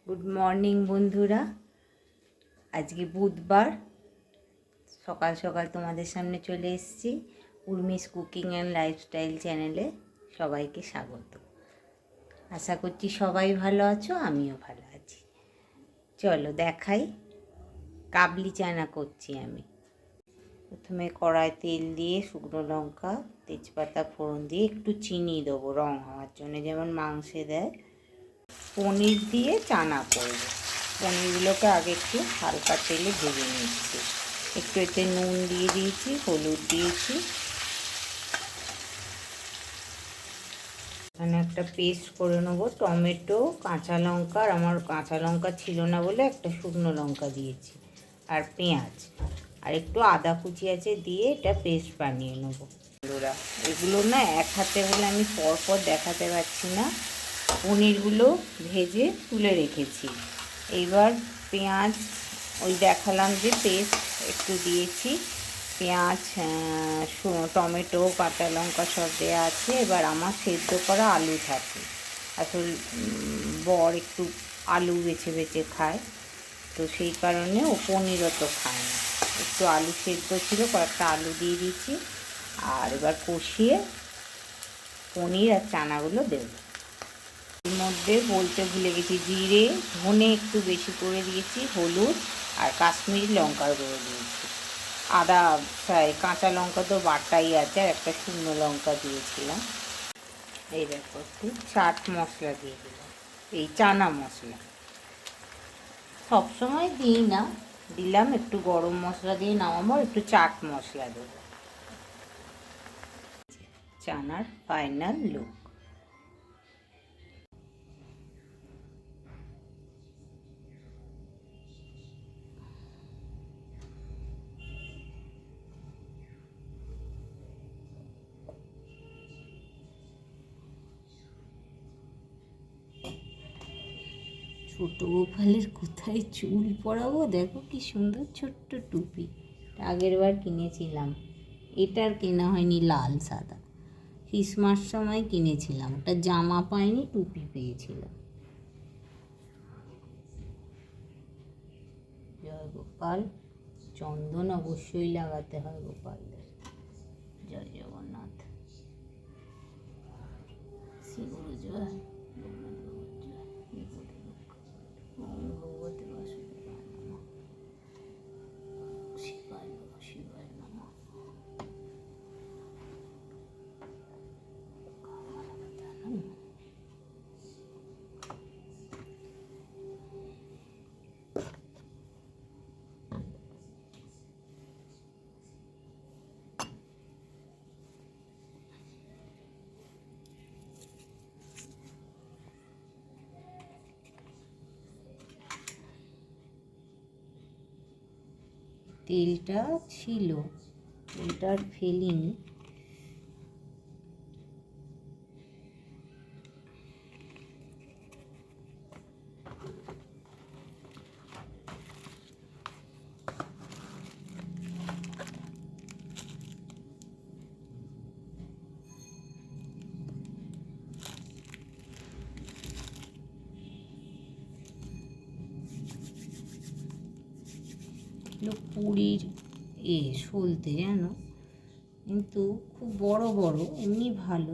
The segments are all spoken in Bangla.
গুড মর্নিং বন্ধুরা। আজকে বুধবার সকাল সকাল তোমাদের সামনে চলে এসেছি। উর্মিস কুকিং অ্যান্ড লাইফস্টাইল চ্যানেলে সবাইকে স্বাগত। আশা করছি সবাই ভালো আছো, আমিও ভালো আছি। চলো দেখাই। কাবলি চানা করছি আমি। প্রথমে কড়ায় তেল দিয়ে শুকনো লঙ্কা তেজপাতা ফোড়ন দিয়ে একটু চিনি দেবো রং হওয়ার জন্য, যেমন মাংসে দেয়। পনির দিয়ে চানা করব। পনিরগুলোকে আগে একটু হালকা তেলে ভেজে নিচ্ছি। একটু এতে নুন দিয়ে দিয়েছি, হলুদ দিয়েছি। এখানে একটা পেস্ট করে নেবো টমেটো, কাঁচা লঙ্কা, আর আমার কাঁচা লঙ্কা ছিল না বলে একটা শুকনো লঙ্কা দিয়েছি, আর পেঁয়াজ, আর একটু আদা কুচি আছে দিয়ে এটা পেস্ট বানিয়ে নেবো। এগুলো না এক হাতে বলে আমি পরপর দেখাতে পারছি না। পনিরগুলো ভেজে তুলে রেখেছি। এইবার পেঁয়াজ ওই দেখালাম যে পেস্ট একটু দিয়েছি, পেঁয়াজ, টমেটো, কাঁচা লঙ্কা সব দেওয়া আছে। এবার আমার সেদ্ধ করা আলু থাকে, আসলে বর একটু আলু বেছে বেছে খায়, তো সেই কারণে ও পনিরও তো খায় না। একটু আলু সেদ্ধ ছিল, কয়েকটা আলু দিয়ে দিয়েছি। আর এবার কষিয়ে পনির আর চানাগুলো দেবো। এর মধ্যে বলতে ভুলে গেছি, জিরে ধনে একটু বেশি করে দিয়েছি, হলুদ আর কাশ্মীরি লঙ্কার গুঁড়ো দিয়েছি, আদা কাঁচা লঙ্কা তো বাটাই আছে, আর একটা শুকনো লঙ্কা দিয়েছিলাম। এই দেখো একটু চাট মশলা দিয়ে দিলাম, এই চানা মশলা সবসময় দিই না, দিলাম একটু গরম মশলা দিয়ে নামাবো, একটু চাট মশলা দেবো। চানার ফাইনাল লুক। ছোটো গোপালের কোথায় চুল পরাবো, দেখো কি সুন্দর ছোট্ট টুপি। আগের বার কিনেছিলাম, এটার কেনা হয়নি, লাল সাদা ক্রিসমাস সময় কিনেছিলাম। ওটা জামা পাইনি, টুপি পেয়েছিলাম। জয় গোপাল। চন্দন অবশ্যই লাগাতে হয় গোপালদের। জয় জগন্নাথ। শিবর জয়। তেলটা ছিল, তেলটা আর ফেলিনি। পুরীর সলতে জানো, কিন্তু খুব বড় বড়, এমনি ভালো।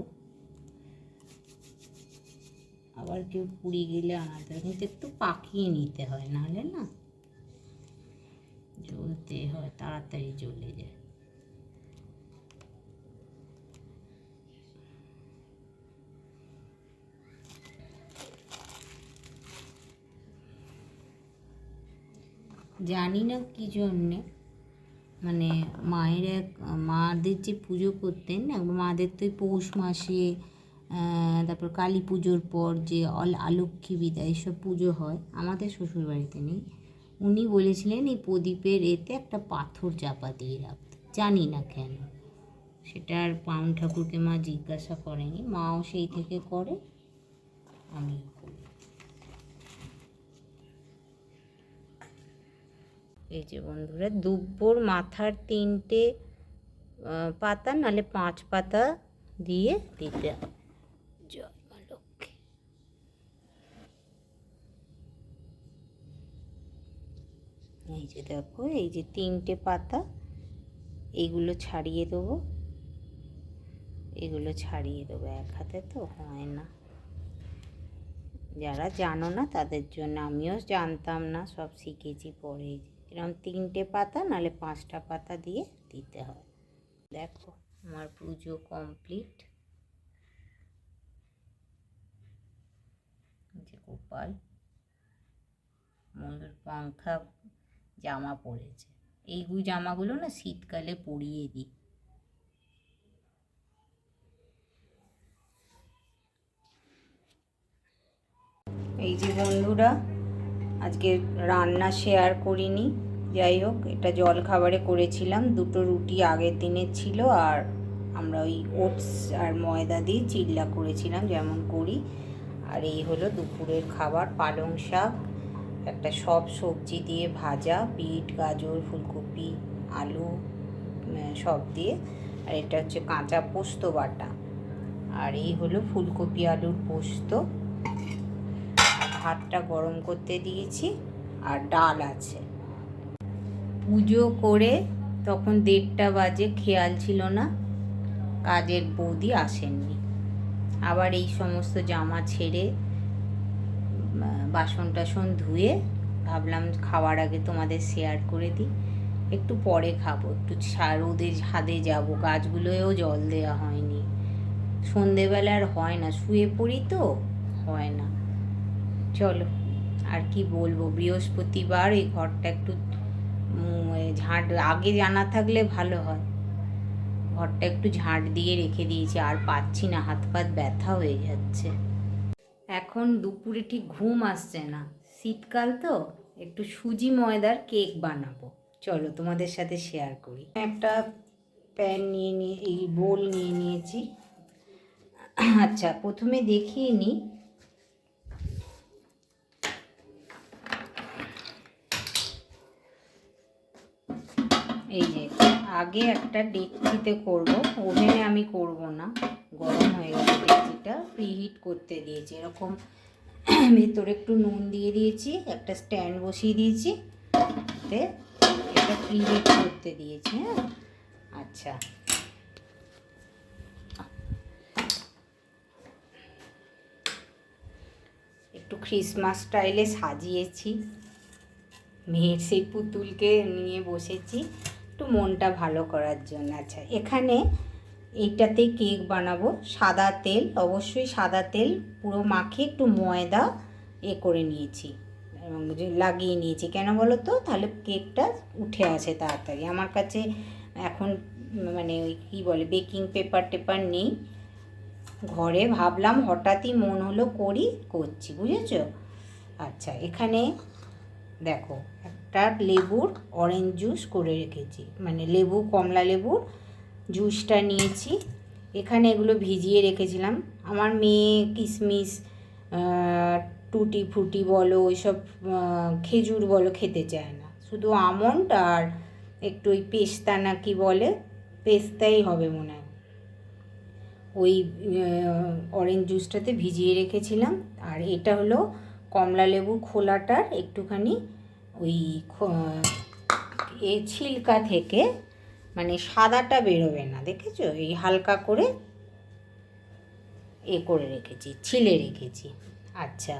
আবার কেউ পুরী গেলে আনাতে হয়, কিন্তু একটু পাকিয়ে নিতে হয়, নাহলে না জ্বলতে হয়, তাড়াতাড়ি জ্বলে যায়। জানি না কী জন্যে, মানে মাদের যে পুজো করতেন, মাদের তো পৌষ মাসে, তারপর কালী পুজোর পর যে অলক্ষ্মী বিদায় এসব পুজো হয়, আমাদের শ্বশুরবাড়িতে নেই। উনি বলেছিলেন এই প্রদীপের এতে একটা পাথর চাপা দিয়ে রাখতে, জানি না কেন। সেটা আর পাউন ঠাকুরকে মা জিজ্ঞাসা করেনি, মাও সেই থেকে করে, আমিও করি। এই যে বন্ধুরা, দুব্বর মাথার 3টে পাতা, নাহলে 5 পাতা দিয়ে দিতে হবে। জয় মা লক্ষ্মী। এই যে দেখো, এই যে 3টে পাতা, এইগুলো ছাড়িয়ে দেবো, এগুলো ছাড়িয়ে দেবো। এক হাতে তো হয় না, যারা জানো না তাদের জন্য, আমিও জানতাম না, সব শিখেছি পরে। এরকম 3টে পাতা নাহলে 5টা পাতা দিয়ে দিতে হয়। দেখো আমার পুজো কমপ্লিট। যে গোপাল ময়ূর পাখা জামা পরেছে, এই জামাগুলো না শীতকালে পরিয়ে দিই। এই যে বন্ধুরা, আজকে রান্না শেয়ার করিনি, যাই হোক, এটা জল খাবারে করেছিলাম। 2টো রুটি আগের দিনের ছিল, আর আমরা ওই ওটস আর ময়দা দিয়ে চিল্লা করেছিলাম যেমন করি। আর এই হলো দুপুরের খাবার, পালং শাক, একটা সব সবজি দিয়ে ভাজা, বিট, গাজর, ফুলকপি, আলু সব দিয়ে। আর এটা হচ্ছে কাঁচা পোস্ত বাটা। আর এই হলো ফুলকপি আলুর পোস্ত। ভাতটা গরম করতে দিয়েছি, আর ডাল আছে। পুজো করে তখন 1:30 বাজে, খেয়াল ছিল না কাজের বৌদি আসেননি। আবার এই সমস্ত জামা ছেড়ে বাসন টাসন ধুয়ে ভাবলাম খাওয়ার আগে তোমাদের শেয়ার করে দিই। একটু পরে খাবো, একটু রোদে ছাদে যাবো, গাছগুলোয়েও জল দেওয়া হয়নি। সন্ধেবেলা আর হয় না, শুয়ে পড়ি তো, হয় না। চলো, আর কি বলবো, বৃহস্পতিবার এই ঘরটা একটু ঝাঁট আগে জানা থাকলে ভালো হয়। ঘরটা একটু ঝাঁট দিয়ে রেখে দিয়েছি, আর পাচ্ছি না, হাত পাত ব্যথা হয়ে যাচ্ছে। এখন দুপুরে ঠিক ঘুম আসছে না, শীতকাল তো, একটু সুজি ময়দার কেক বানাবো। চলো তোমাদের সাথে শেয়ার করি। একটা প্যান নিয়ে এই বোল নিয়ে নিয়েছি। আচ্ছা, প্রথমে দেখিয়ে নিই। এই যে আগে একটা ডেকচিতে করব, ওভেনে আমি করব না, গরম হয়ে গেছে ডেকচিটা, প্রিহিট করতে দিয়েছি। এরকম ভেতরে একটু নুন দিয়ে দিয়েছি, একটা স্ট্যান্ড বসিয়ে দিয়েছি, এটা প্রিহিট করতে দিয়েছি। হ্যাঁ, আচ্ছা, একটু ক্রিসমাস স্টাইলে সাজিয়েছি, মেয়ের সেই পুতুলকে নিয়ে বসেছি একটু মনটা ভালো করার জন্য। আচ্ছা, এখানে এইটাতেই কেক বানাবো। সাদা তেল, অবশ্যই সাদা তেল পুরো মাখিয়ে একটু ময়দা করে নিয়েছি, লাগিয়ে নিয়েছি। কেন বলো তো, তাহলে কেকটা উঠে আসে তাড়াতাড়ি। আমার কাছে এখন মানে ওই কী বলে, বেকিং পেপার টেপার নেই ঘরে, ভাবলাম হঠাৎই মন হলো করছি, বুঝেছো? আচ্ছা, এখানে দেখো একটা লেবুর অরেঞ্জ জুস করে রেখেছি, মানে লেবু, কমলা লেবুর জুসটা নিয়েছি। এখানে এগুলো ভিজিয়ে রেখেছিলাম। আমার মেয়ে কিশমিশ, টুটি ফ্রুটি বলো, ওইসব খেজুর বলো খেতে চায় না, শুধু আমন্ড আর একটু ওই পেস্তা না কি বলে, পেস্তাই হবে মনে হয়, ওই অরেঞ্জ জুসটাতে ভিজিয়ে রেখেছিলাম। আর এটা হলো কমলা লেবুর খোলাটার একটুখানি ওই ছিলকা থেকে, মানে সাদাটা বেরোবে না, দেখেছো, এই হালকা করে করে রেখেছি, ছিলে রেখেছি। আচ্ছা,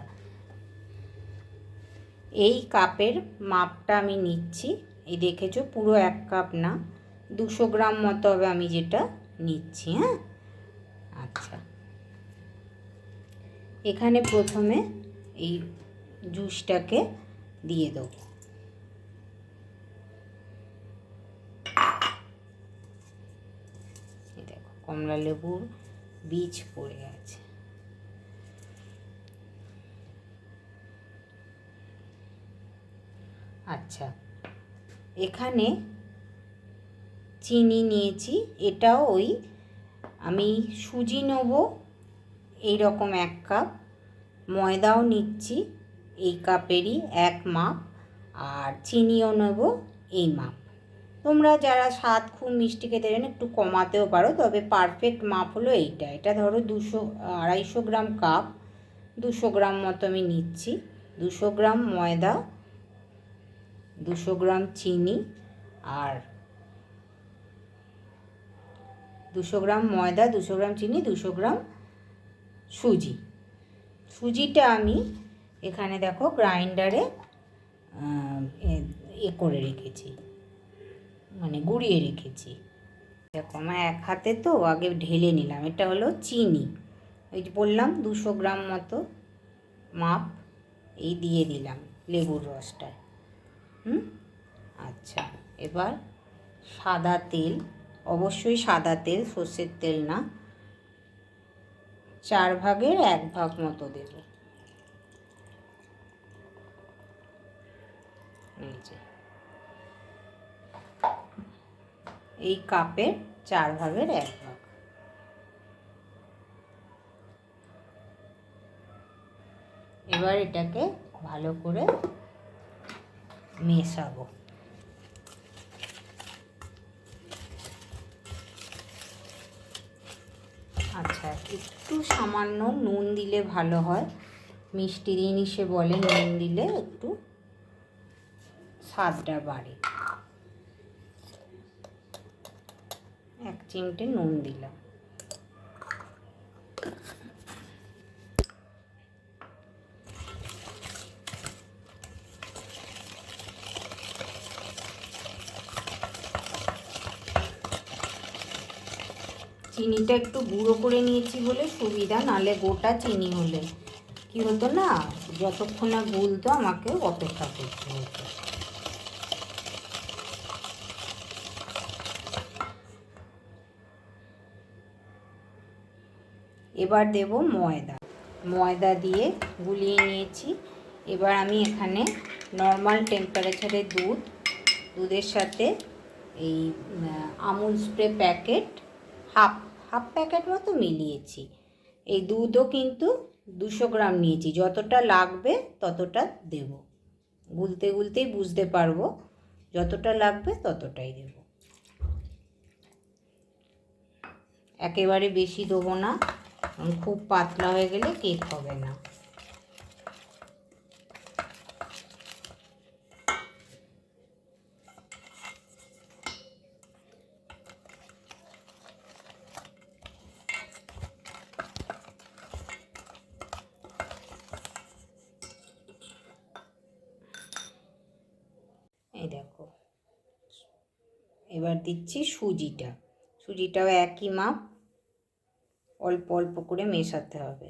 এই কাপের মাপটা আমি নিচ্ছি, এই দেখেছো পুরো 1 কাপ না, 200 গ্রাম মতো হবে আমি যেটা নিচ্ছি। হ্যাঁ, আচ্ছা, এখানে প্রথমে এই জুসটাকে দিয়ে দেবো। দেখো কমলা লেবুর বীজ পড়ে আছে। আচ্ছা, এখানে চিনি নিয়েছি, এটাও ওই আমি সুজি নেব এই রকম 1 কাপ, ময়দাও নিচ্ছি এই কাপেরই 1 মাপ, আর চিনিও নেব এই মাপ। তোমরা যারা স্বাদ খুব মিষ্টি খেতে চাও একটু কমাতেও পারো, তবে পারফেক্ট মাপ হলো এইটা। এটা ধরো 200-250 গ্রাম কাপ, 200 গ্রাম মতো আমি নিচ্ছি। 200 গ্রাম ময়দা, 200 গ্রাম চিনি আর 200 গ্রাম ময়দা, 200 গ্রাম চিনি, 200 গ্রাম সুজি। সুজিটা আমি এখানে দেখো গ্রাইন্ডারে করে রেখেছি, মানে গুঁড়িয়ে রেখেছি। দেখো আমার এক হাতে তো আগে ঢেলে নিলাম। এটা হলো চিনি, ওই যে বললাম 200 গ্রাম মতো মাপ, এই দিয়ে দিলাম লেবুর রসটায়। আচ্ছা, এবার সাদা তেল, অবশ্যই সাদা তেল, সর্ষের তেল না, 4 ভাগের 1 ভাগ মতো দেব। এই কাপের 4 ভাগের 1 ভাগ। এবার এটাকে ভালো করে মেশাবো। আচ্ছা, একটু সামান্য নুন দিলে ভালো হয়, মিষ্টি জিনিসে বলে নুন দিলে একটু স্বাদটা বাড়ে। 1 চিমটে নুন দিলাম। চিনিটা একটু গুঁড়ো করে নিয়েছি বলে সুবিধা, নালে গোটা চিনি হলে কি হতো না, যতক্ষণ না গুলতো আমাকে অপেক্ষা করতে হতো। এবার দেব ময়দা। ময়দা দিয়ে গুলিয়ে নিয়েছি। এবার আমি এখানে নর্মাল টেম্পারেচারে দুধের সাথে এই Amul spray packet half packet মতো মিলিয়েছি। এই দুধও কিন্তু 200 গ্রাম নিয়েছি, যতটা লাগবে ততটা দেব। গুলতে গুলতেই বুঝতে পারবো, যতটা লাগবে ততটাই দেব। একেবারে বেশি দেবো না, খুব পাতলা হয়ে গেলে কেক হবে না। এই দেখো, এবার দিচ্ছি সুজিটাও একই মাপ, অল্প অল্প করে মেশাতে হবে।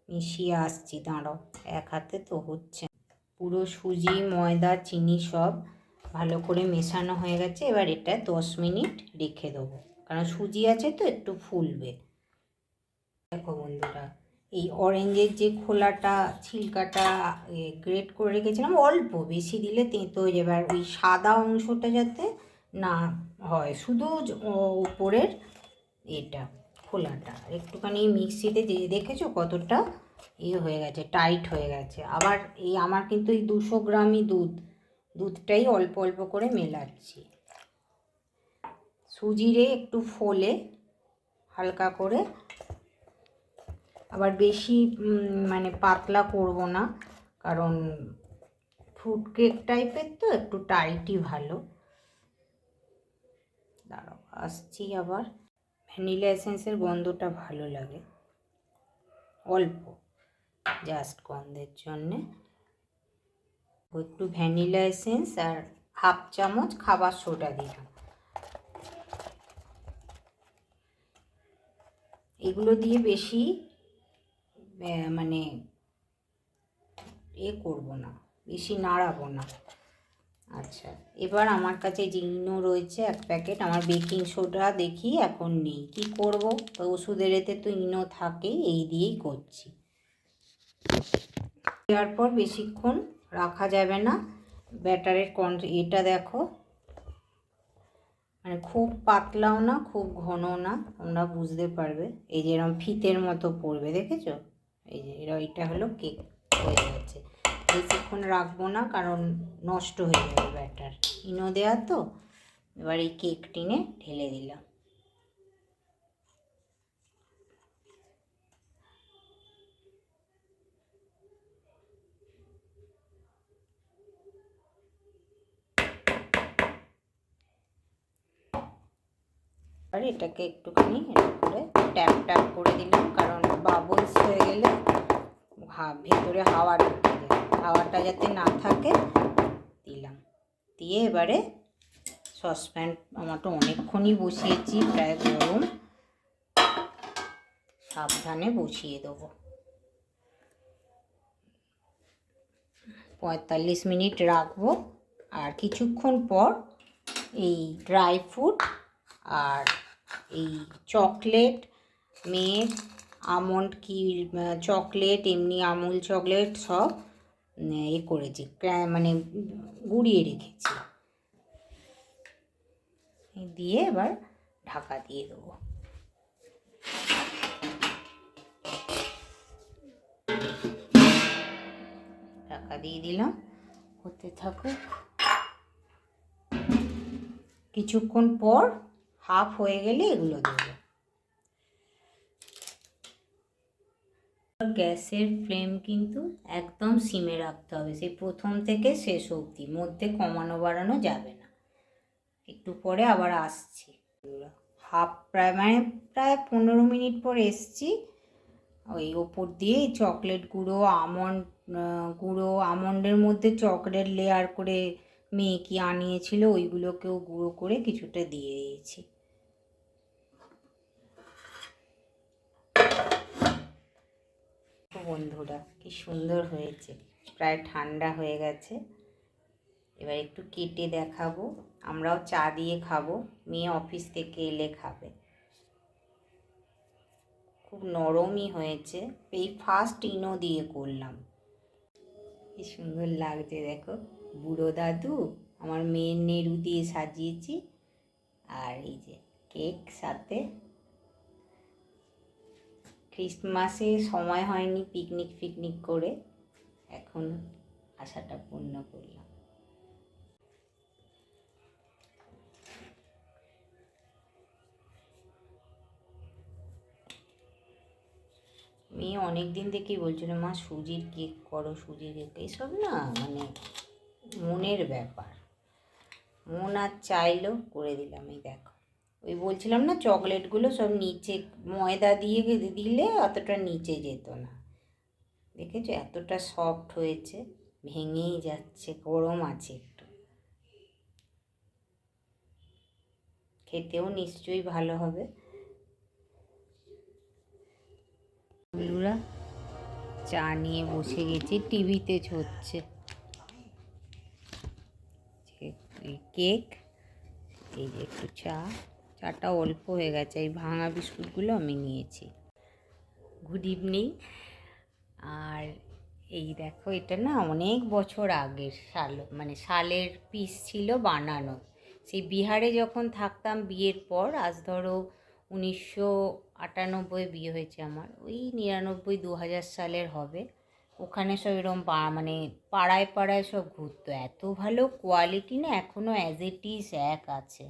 মিশিয়ে আসছি, দাঁড়াও, এক হাতে তো হচ্ছে। পুরো সুজি ময়দা চিনি সব ভালো করে মেশানো হয়ে গেছে। এবার এটা 10 মিনিট রেখে দেবো, কারণ সুজি আছে তো একটু ফুলবে। দেখো বন্ধুরা, এই অরেঞ্জের যে খোলাটা ছিলকাটা গ্রেট করে রেখেছিলাম, অল্প, বেশি দিলে তেঁতো হয়ে যাবে। আর ওই সাদা অংশটা যাতে না হয়, শুধু উপরের এটা খোলাটা একটুখানি মিক্সিতে দিয়ে দেখেছো কতটা হয়ে গেছে, টাইট হয়ে গেছে। আবার এই আমার কিন্তু এই 200 গ্রামই দুধটাই অল্প অল্প করে মেলাচ্ছি। সুজিরে একটু ফোলে হালকা করে, আবার বেশি মানে পাতলা করব না, কারণ ফ্রুট কেক টাইপের তো একটু টাইটই ভালো। দাঁড়াও, আসছি আবার। ভ্যানিলা এসেন্সের গন্ধটা ভালো লাগে, অল্প জাস্ট গন্ধের জন্যে একটু ভ্যানিলা এসেন্স আর হাফ চামচ খাবার সোডা দিলাম। এগুলো দিয়ে বেশি মানে করব না, বেশি নাড়াবো না। আচ্ছা, এবার আমার কাছে যে ইনো রয়েছে 1 প্যাকেট, আমার বেকিং সোডা দেখি এখন নেই, কি করব, তো ওষুধের এতে তো ইনো থাকেই, এই দিয়েই করছি। দেওয়ার পর বেশিক্ষণ রাখা যাবে না। ব্যাটারের এটা দেখো, মানে খুব পাতলাও না খুব ঘনও না, তোমরা বুঝতে পারবে। এই যে এরকম ফিতের মতো পড়বে, দেখেছো? এই যে এটা হলো কেক হয়ে যাচ্ছে। বেশিক্ষণ রাখবো না, কারণ নষ্ট হয়ে যাবে ব্যাটার, ইনো দেওয়া তো। এবার এই কেক টিনে ঢেলে দিলাম। আর এটাকে একটুখানি করে ট্যাপ ট্যাপ করে দিলাম, কারণ বাবলস হয়ে গেলে ভেতরে হাওয়া ঢুকে যায়, হাওয়াটা যাতে না থাকে দিলাম। দিয়ে এবারে সসপ্যান আমার তো অনেকক্ষণই বসিয়েছি, প্রায় গরম, সাবধানে বসিয়ে দেবো। 45 মিনিট রাখবো। আর কিছুক্ষণ পর এই ড্রাই ফ্রুট আর এই চকলেট, মেড আমন্ড কি চকলেট, এমনি আমুল চকলেট সব করেছি, মানে গুঁড়িয়ে রেখেছি, দিয়ে এবার ঢাকা দিয়ে দেবো। ঢাকা দিয়ে দিলাম, হতে থাকুক। কিছুক্ষণ পর হাফ হয়ে গেলে এগুলো দেবো। গ্যাসের ফ্লেম কিন্তু একদম সিমে রাখতে হবে, সেই প্রথম থেকে শেষ অবধি, মধ্যে কমানো বাড়ানো যাবে না। একটু পরে আবার আসছি, প্রায় 15 মিনিট পর এসছি। ওই ওপর দিয়ে চকলেট গুঁড়ো, আমন্ডের মধ্যে চকলেট লেয়ার করে মেয়ে কি আনিয়েছিল, ওইগুলোকেও গুঁড়ো করে কিছুটা দিয়ে দিয়েছি। বন্ধুরা কি সুন্দর হয়েছে, প্রায় ঠান্ডা হয়ে গেছে। এবার একটু কেটে দেখাবো, আমরাও চা দিয়ে খাবো, মেয়ে অফিস থেকে এলে খাবে। খুব নরমই হয়েছে, এই ফার্স্ট ইনো দিয়ে করলাম। কি সুন্দর লাগছে দেখো, বুড়ো দাদু, আমার মেয়ের নেড়ু দিয়ে সাজিয়েছি, আর এই যে কেক সাথে। ক্রিসমাসে সময় হয়নি পিকনিক করে, এখন আশাটা পূর্ণ করলাম। মেয়ে অনেক দিন থেকেই বলছিল, মা সুজির কেক করো, সুজির কেক। এইসব না মানে মনের ব্যাপার, মন আর চাইলো করে দিলাম। এই দেখো, ওই বলছিলাম না চকলেটগুলো সব নিচে ময়দা দিয়ে দিলে অতটা নিচে যেত না, দেখেছো এতটা সফট হয়েছে, ভেঙেই যাচ্ছে, গরম আছে একটু, খেতেও নিশ্চয়ই ভালো হবে। বন্ধুরা চা নিয়ে বসে গেছি, টিভিতে হচ্ছে কেক, এই যে একটু চাটা অল্প হয়ে গেছে, এই ভাঙা বিস্কুটগুলো আমি নিয়েছি। Good evening. আর এই দেখো, এটা না অনেক বছর আগের সালের পিস ছিল বানানো, সেই বিহারে যখন থাকতাম বিয়ের পর, আজ ধরো 1998 বিয়ে হয়েছে আমার, ওই 99-2000 সালের হবে। ওখানে সব এরকম পাড়ায় পাড়ায় সব ঘুরতো, এত ভালো কোয়ালিটি না, এখনও অ্যাজ ইট ইজ এক আছে।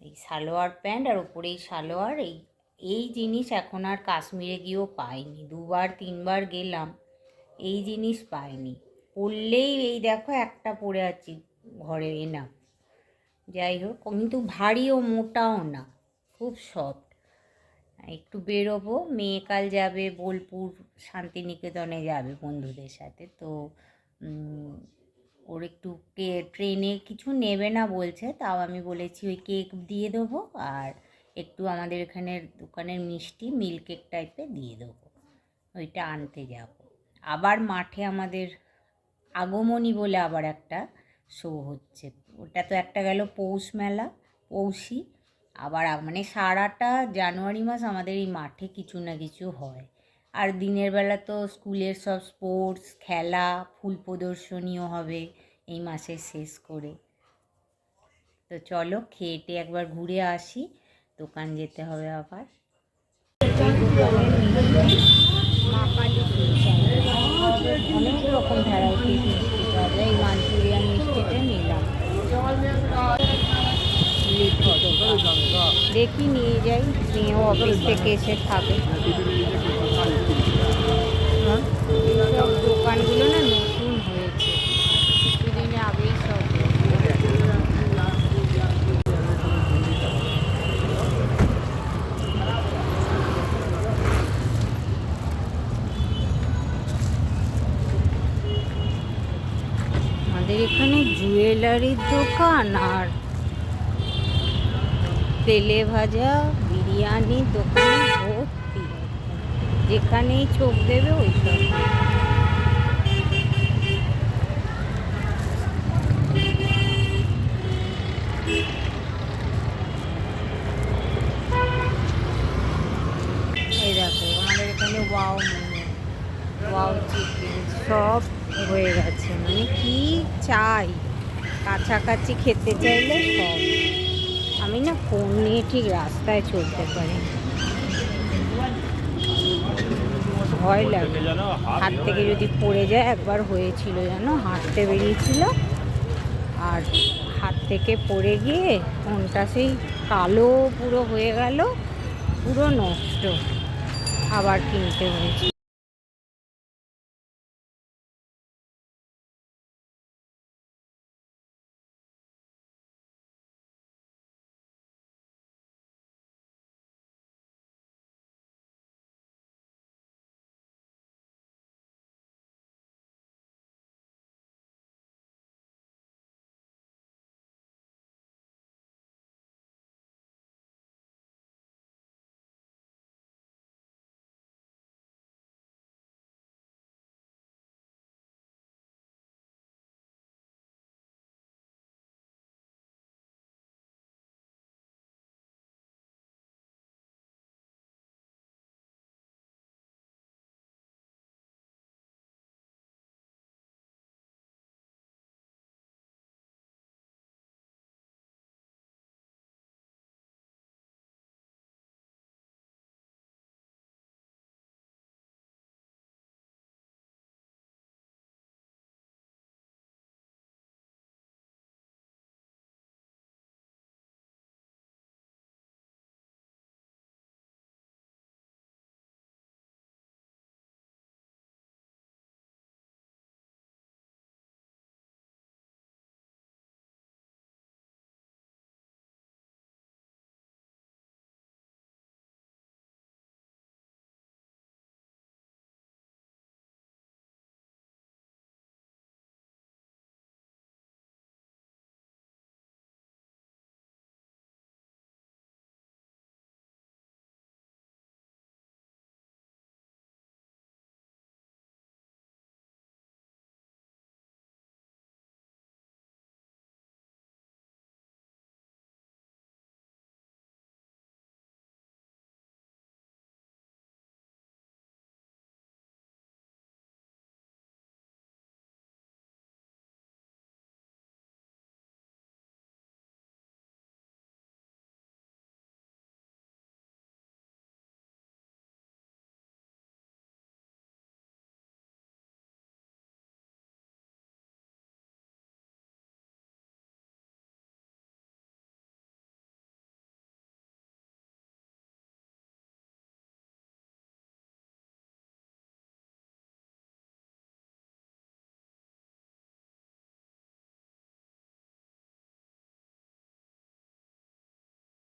এই সালোয়ার প্যান্ট আর ওপরেই সালোয়ার, এই জিনিস এখন আর কাশ্মীরে গিয়েও পাইনি, 2-3বার গেলাম, এই জিনিস পাইনি। পরলেই এই দেখো একটা পরে আছি ঘরে, না যাই হোক, কিন্তু ভারীও মোটাও না, খুব সফট। একটু বেরোবো, মেয়ে কাল যাবে বোলপুর শান্তিনিকেতনে যাবে বন্ধুদের সাথে, তো ওর একটু ট্রেনে কিছু নেবে না বলছে, তাও আমি বলেছি ওই কেক দিয়ে দেবো, আর একটু আমাদের এখানের দোকানের মিষ্টি মিল্ক কেক টাইপের দিয়ে দেবো, ওইটা আনতে যাব। আবার মাঠে আমাদের আগমনী বলে আবার একটা শো হচ্ছে, ওটা তো একটা গেল পৌষ মেলা, পৌষী, আবার সারাটা জানুয়ারি মাস আমাদের এই মাঠে কিছু না কিছু হয়। আর দিনের বেলা তো স্কুলের সব স্পোর্টস, খেলা, ফুল প্রদর্শনীও হবে এই মাসের শেষ করে। তো চলো খেয়েটে একবার ঘুরে আসি, দোকান যেতে হবে আবার। অনেক রকম ভ্যারাইটিস মিষ্টি পাওয়া যায়, এই মাঞ্চুরিয়ান মিষ্টিটা নিলাম, দেখি নিয়ে যাই, মেয়েও অফিস থেকে এসে খাবে। এইসব দোকানগুলো না নতুন হয়েছে, কিছুদিন আগেই সব। আমাদের এখানে জুয়েলারির দোকান আর তেলে ভাজা বিরিয়ানির দোকানে ভর্তি, যেখানেই চোখ দেবে ওই সব। এই দেখো আমাদের এখানে ওয়াও মোমো, ওয়াও চিকেন সব হয়ে গেছে, মানে কি চাই কাছাকাছি খেতে চাইলে সব। আমি না ফোন নিয়ে ঠিক রাস্তায় চলতে পারি, ভয় লাগে হাত থেকে যদি পড়ে যায়। একবার হয়েছিল জানো, হাঁটতে বেরিয়েছিল আর হাত থেকে পড়ে গিয়ে ফোনটা সেই কালো পুরো হয়ে গেল, পুরো নষ্ট, আবার কিনতে হয়েছে।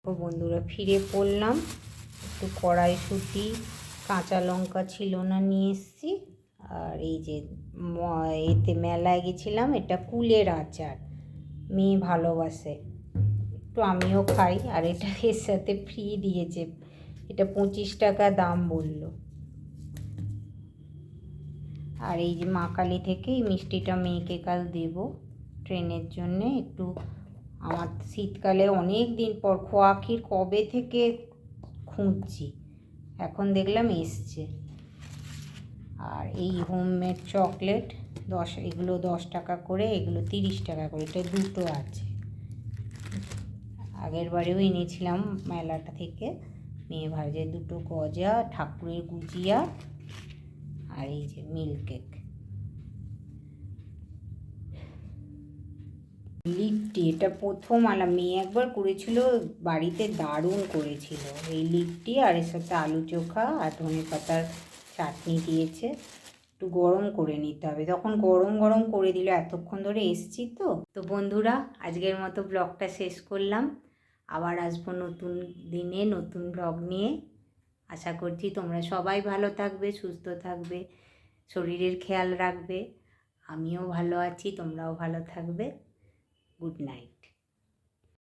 বন্ধুরা ফিরে পড়লাম, একটু কড়াইশুঁটি কাঁচা লঙ্কা ছিল না নিয়ে এসেছি, আর এই যে এতে মেলায় গেছিলাম, এটা কুলের আচার, মেয়ে ভালোবাসে, একটু আমিও খাই, আর এটা এর সাথে ফ্রি দিয়েছে, এটা 25 টাকা দাম বললো। আর এই যে মা কালী থেকে এই মিষ্টিটা মেয়েকে কাল দেব ট্রেনের জন্যে। একটু আমার শীতকালে অনেক দিন পর খোয়া ক্ষীর কবে থেকে খুঁজছি, এখন দেখলাম এসছে। আর এই হোমমেড চকলেট এগুলো 10 টাকা করে, এগুলো 30 টাকা করে, এটা দুটো আছে। আগের বারেও এনেছিলাম মেলাটা থেকে, মেয়ে ভাজে দুটো গজা, ঠাকুরের গুজিয়া, আর এই যে মিল্ক কেক। লিপটি এটা প্রথম আলা, মেয়ে একবার করেছিল বাড়িতে, দারুণ করেছিল এই লিপটি, আর এর সাথে আলু চোখা আর ধনে পাতার চাটনি দিয়েছে। একটু গরম করে নিতে হবে, তখন গরম গরম করে দিল, এতক্ষণ ধরে এসছি তো। তো বন্ধুরা আজকের মতো ব্লগটা শেষ করলাম, আবার আসবো নতুন দিনে নতুন ব্লগ নিয়ে। আশা করছি তোমরা সবাই ভালো থাকবে, সুস্থ থাকবে, শরীরের খেয়াল রাখবে, আমিও ভালো আছি, তোমরাও ভালো থাকবে। Good night.